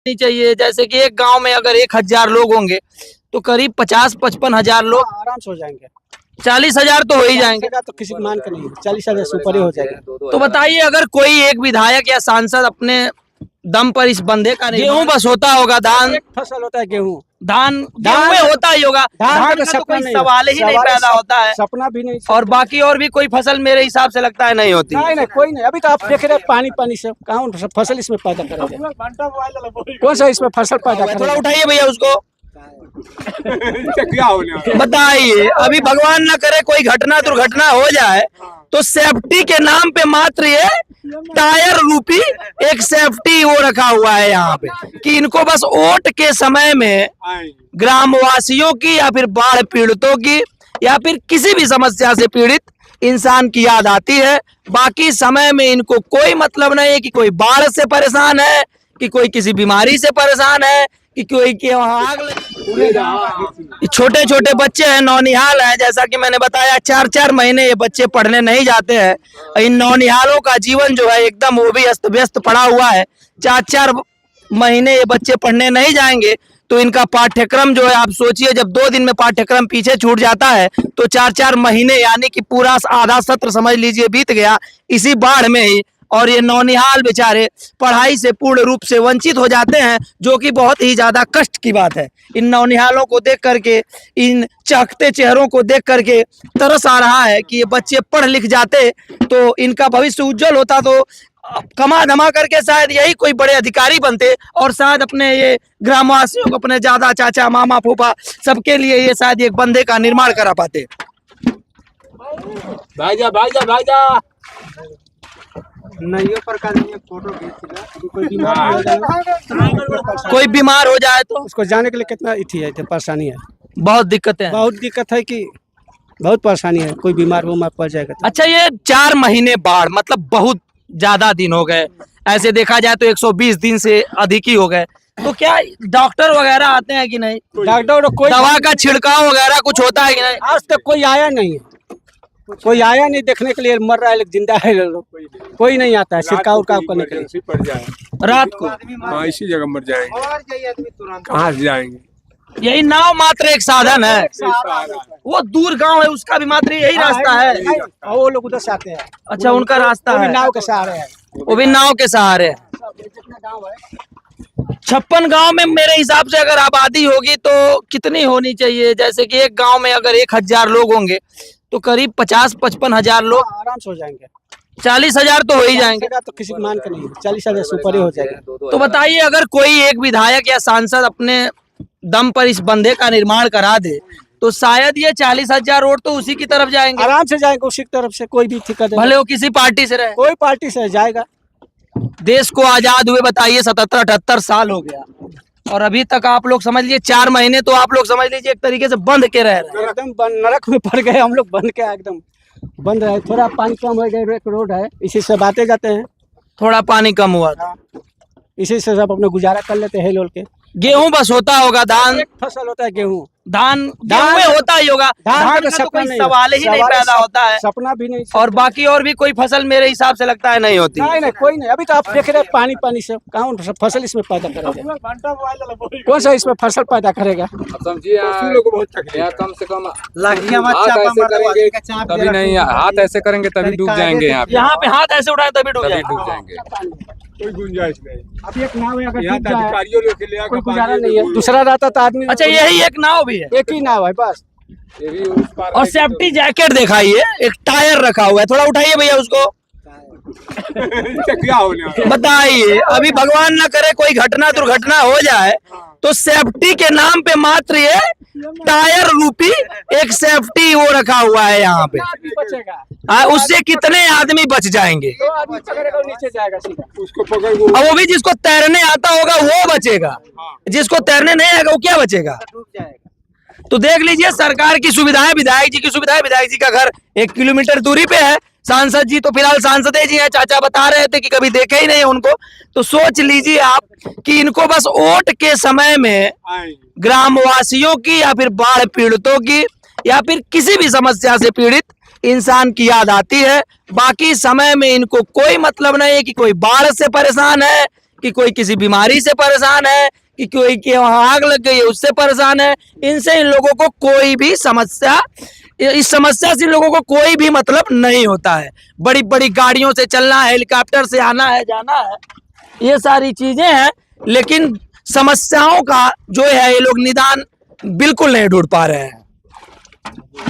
नहीं चाहिए। जैसे कि एक गांव में अगर 1000 लोग होंगे तो करीब 50-55 हजार लोग आराम से हो जाएंगे। 40,000 तो हो ही जाएंगे। तो किसी की मान के नहीं, 40,000 से ऊपर ही हो जाएगा। तो बताइए, अगर कोई एक विधायक या सांसद अपने दम पर इस बंदे का गेहूं बस होता होगा, धान एक फसल होता है गेहूं, धान गेहूं में होता ही होगा, धान का तो कोई सवाल ही नहीं पैदा होता है, सपना भी नहीं। और बाकी और भी कोई फसल मेरे हिसाब से लगता है नहीं होती। नहीं कोई नहीं। अभी तो आप देख रहे हैं पानी से कहाँ फसल इसमें पैदा करेगा, कौन सा इसमें फसल पैदा करेगा। थोड़ा उठाइए भैया उसको, क्या होने बताइए। अभी भगवान ना करे कोई घटना दुर्घटना हो जाए तो सेफ्टी के नाम पे मात्र ये टायर रूपी एक सेफ्टी वो रखा हुआ है यहाँ पे कि इनको बस वोट के समय में ग्रामवासियों की या फिर बाढ़ पीड़ितों की या फिर किसी भी समस्या से पीड़ित इंसान की याद आती है। बाकी समय में इनको कोई मतलब नहीं है कि कोई बाढ़ से परेशान है, कि कोई किसी बीमारी से परेशान है, कि कोई के वहाँ आग लगी। छोटे छोटे बच्चे हैं, नौनिहाल है, जैसा कि मैंने बताया 4-4 महीने ये बच्चे पढ़ने नहीं जाते हैं। इन नौनिहालों का जीवन जो है एकदम वो भी अस्त व्यस्त पड़ा हुआ है। 4-4 महीने ये बच्चे पढ़ने नहीं जाएंगे तो इनका पाठ्यक्रम जो है, आप सोचिए, जब 2 दिन में पाठ्यक्रम पीछे छूट जाता है तो 4-4 महीने यानी कि पूरा आधा सत्र समझ लीजिए बीत गया इसी बाढ़ में ही। और ये नौनिहाल बेचारे पढ़ाई से पूर्ण रूप से वंचित हो जाते हैं, जो कि बहुत ही ज्यादा कष्ट की बात है। इन नौनिहालों को देख करके, इन चहकते चेहरों को देख करके तरस आ रहा है कि ये बच्चे पढ़ लिख जाते तो इनका भविष्य उज्जवल होता, तो कमा धमा करके शायद यही कोई बड़े अधिकारी बनते और शायद अपने ये ग्रामवासियों को, अपने दादा चाचा मामा फूफा सबके लिए ये शायद एक बंदे का निर्माण करा पाते। भाईजा नहीं प्रकार नहीं फोटो कोई बीमार हो जाए तो उसको जाने के लिए कितना इथी है, परेशानी है, बहुत दिक्कतें हैं। बहुत दिक्कत है कि बहुत परेशानी है, कोई बीमार पड़ जाएगा। अच्छा, ये 4 महीने बाढ़ मतलब बहुत ज्यादा दिन हो गए, ऐसे देखा जाए तो 120 दिन से अधिक ही हो गए, तो क्या डॉक्टर वगैरह आते हैं कि नहीं? डॉक्टर कोई दवा का छिड़काव वगैरह कुछ होता है कि नहीं? आज तक कोई आया नहीं है, कोई आया नहीं देखने के लिए, मर रहा है लेकिन जिंदा है लोग, कोई नहीं आता है छिड़काव उड़काव करने के लिए। पड़ जाए रात को हाँ इसी जगह मर जाएंगे, कहाँ से जाएंगे। यही नाव मात्र एक साधन है, वो दूर गांव है उसका भी मात्र यही रास्ता है। और वो लोग उधर से आते हैं। अच्छा, उनका रास्ता है, नाव के सहारे है, वो भी नाव के सहारे। 56 गांव में मेरे हिसाब से अगर आबादी होगी तो कितनी होनी चाहिए? जैसे कि एक गांव में अगर 1000 लोग होंगे तो करीब 50-55 हजार लोग आराम से हो जाएंगे। 40,000 तो हो ही जाएंगे। तो किसी की मान के नहीं, 40,000 से ऊपर ही हो जाएगा। तो बताइए, अगर कोई एक विधायक या सांसद अपने दम पर इस बंदे का निर्माण करा दे तो शायद ये 40,000 वोट तो उसी की तरफ जाएंगे, आराम से जाएंगे उसी की तरफ से, कोई भी ठिकाना भले वो किसी पार्टी से रहे, कोई पार्टी से जाएगा। देश को आजाद हुए बताइए 77-78 साल हो गया और अभी तक आप लोग समझ लीजिए 4 महीने तो आप लोग समझ लीजिए एक तरीके से बंद के रह रहे हैं। एकदम नरक में पड़ गए हम लोग, बंद के एकदम बंद रहे। थोड़ा पानी कम हो गया, एक रोड है, इसी से बातें जाते हैं, थोड़ा पानी कम हुआ था, इसी से सब अपने गुजारा कर लेते हैं। लोल के गेहूं बस होता होगा, धान एक फसल होता है गेहूं, धान गेहूं में होता ही होगा, धान का तो कोई सवाल ही नहीं पैदा होता है, सपना भी नहीं। और बाकी और भी कोई फसल मेरे हिसाब से लगता है नहीं होती। नहीं कोई नहीं। अभी तो आप देख रहे हैं पानी से कहाँ फसल इसमें पैदा करेगा, कौन सा इसमें फसल पैदा करेगा। कम से कम तभी नहीं, हाथ ऐसे करेंगे तभी डूब जाएंगे। यहाँ पे हाथ ऐसे उठाए तभी डूब जाएंगे, कोई गुंजाइश नहीं। अब एक नाव है, अगर यहाँ अधिकारियों लोग के लिए कोई गुजारा नहीं है, दूसरा रहता तो आदमी। अच्छा, यही एक नाव भी है? एक ही नाव है बस। और सेफ्टी जैकेट दिखाइए, एक टायर रखा हुआ है, थोड़ा उठाइए भैया उसको, क्या होने बताइए। अभी भगवान ना करे कोई घटना दुर्घटना हो जाए तो सेफ्टी के नाम पे मात्र ये टायर रूपी एक सेफ्टी वो रखा हुआ है यहाँ पे, उससे कितने आदमी बच जाएंगे? नीचे जाएगा सीधा, उसको पकड़ और वो भी जिसको तैरने आता होगा वो बचेगा, जिसको तैरने नहीं आएगा वो क्या बचेगा? तो देख लीजिए, सरकार की सुविधाएं, विधायक जी की सुविधाएं, विधायक जी का घर 1 किलोमीटर दूरी पे है, सांसद जी तो फिलहाल सांसदे जी हैं, चाचा बता रहे थे कि कभी देखे ही नहीं उनको। तो सोच लीजिए आप कि इनको बस वोट के समय में ग्रामवासियों की या फिर बाढ़ पीड़ितों की या फिर किसी भी समस्या से पीड़ित इंसान की याद आती है। बाकी समय में इनको कोई मतलब नहीं है कि कोई बाढ़ से परेशान है, कि कोई किसी बीमारी से परेशान है, कि कोई के वहां आग लग गई है उससे परेशान है। इनसे इन लोगों को कोई भी समस्या, इस समस्या से इन लोगों को कोई भी मतलब नहीं होता है। बड़ी बड़ी गाड़ियों से चलना है, हेलीकॉप्टर से आना है जाना है, ये सारी चीजें हैं, लेकिन समस्याओं का जो है ये लोग निदान बिल्कुल नहीं ढूंढ पा रहे हैं।